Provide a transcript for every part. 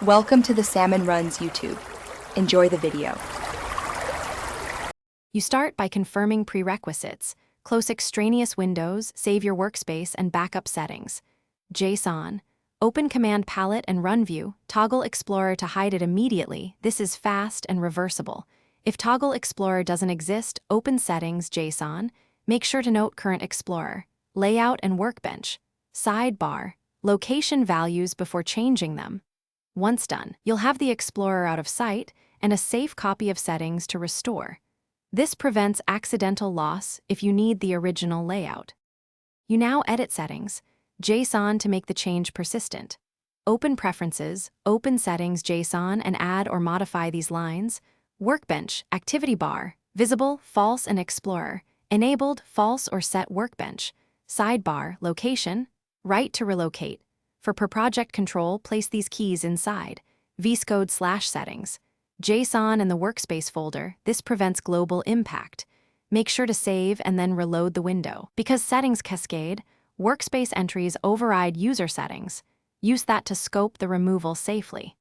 Welcome to the Salmon Runs YouTube. Enjoy the video. You start by confirming prerequisites. Close extraneous windows, save your workspace, and backup settings. JSON. Open Command Palette and Run View. Toggle Explorer to hide it immediately. This is fast and reversible. If Toggle Explorer doesn't exist, open Settings, JSON. Make sure to note Current Explorer. Layout and Workbench. Sidebar. Location values before changing them. Once done, you'll have the Explorer out of sight and a safe copy of settings to restore. This prevents accidental loss if you need the original layout. You now edit settings, JSON to make the change persistent. Open Preferences, open Settings JSON and add or modify these lines. Workbench, Activity Bar, Visible, False and Explorer. Enabled, False or Set Workbench. Sidebar, Location, Right to relocate. For per-project control, place these keys inside. vscode/settings. JSON in the Workspace folder, this prevents global impact. Make sure to save and then reload the window. Because settings cascade, Workspace entries override user settings. Use that to scope the removal safely.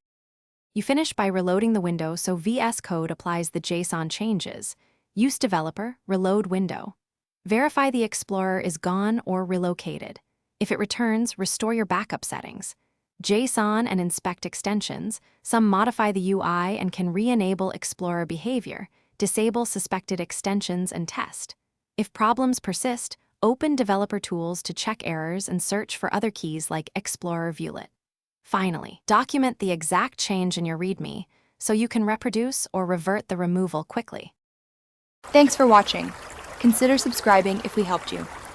You finish by reloading the window so VS Code applies the JSON changes. Use Developer, Reload Window. Verify the Explorer is gone or relocated. If it returns, restore your backup settings. JSON and inspect extensions. Some modify the UI and can re-enable Explorer behavior, disable suspected extensions and test. If problems persist, open developer tools to check errors and search for other keys like Explorer Viewlet. Finally, document the exact change in your README so you can reproduce or revert the removal quickly. Thanks for watching. Consider subscribing if we helped you.